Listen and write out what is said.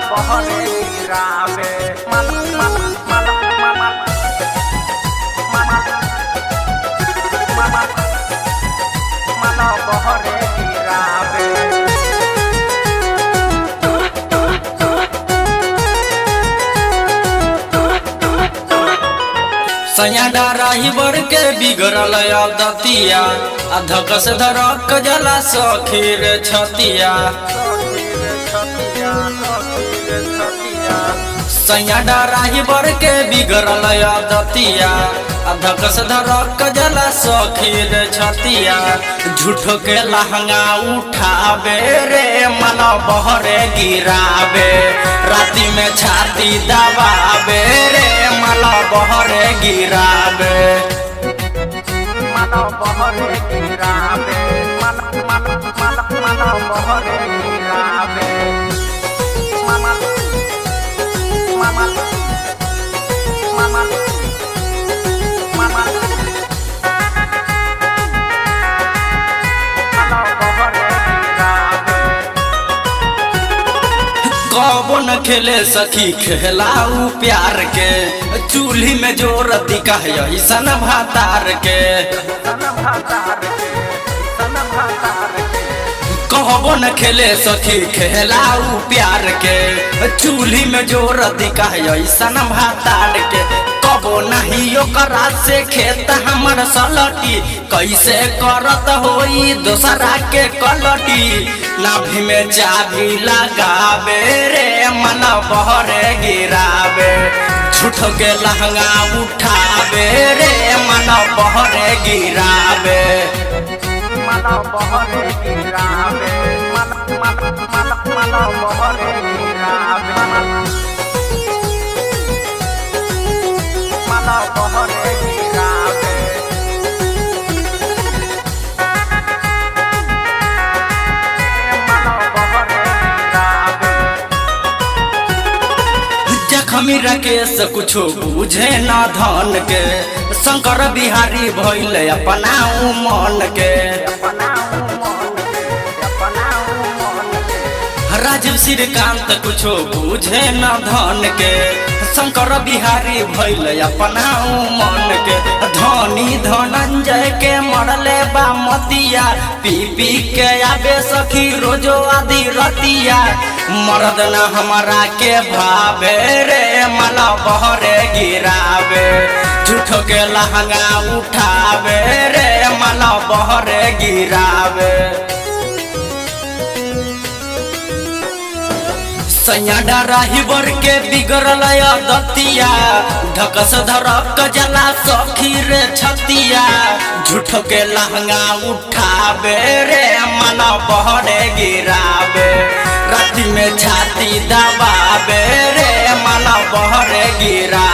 बहरे गिरावे मन मन मन मन मन बहरे गिरावे। सैया डराही बर के बिगड़ल दतिया अधक से धरक जला सखीर छतिया। सैया डराही बर के बिगड़ल दतिया अधक से धरक जला सखीर छतिया। झूठो के लहंगा उठावे रे मन बहरे गिरावे राती में छाती दबावे रे मन बहरे गिरावे मन बहरे गिरावे मन मन मन मन बहरे गिरावे मन मन मन कबो न खेले सखी खेलाऊ प्यार के चूल्ही में जोर दिखा ऐसा भातार के। कबो न खेले सखी खेलाऊ प्यार के चूल्ही में जोर दिखा ऐसा भातार के। कबो नहीं ओकरा से खेत हमर सलटी कैसे करत होई दोसरा के कलटी। नाभि में चाबी लगावे रे मन बहरे गिरावे झूठ के लहंगा उठावे रे मन बहरे गिरावे मन बहरे गिरावे मन मन मन मन बहरे गिरावे मन बहरे गिरावे। जखमी राकेश कुछो बुझे न धन के शंकर बिहारी भइल अपना मन के। राजीव श्रीकांत कुछो बुझे न धन के शंकर बिहारी भइल अपना मन के। धनी धनंजय के मरले बा मतिया पी पी के आबे सखी रोजो आदि रतिया। मर्द न हमारा के भावे रे मला बहरे गिरावे झूठो के लहंगा उठावे रे मला बहरे गिरावे। सैया डराही बर के बिगड़ल दतिया ढकस धरक जला सखी रे छतिया। झूठो के लहंगा उठावे रे मन बहरे गिरावे राती में छाती दबावे रे मन बहरे गिरा।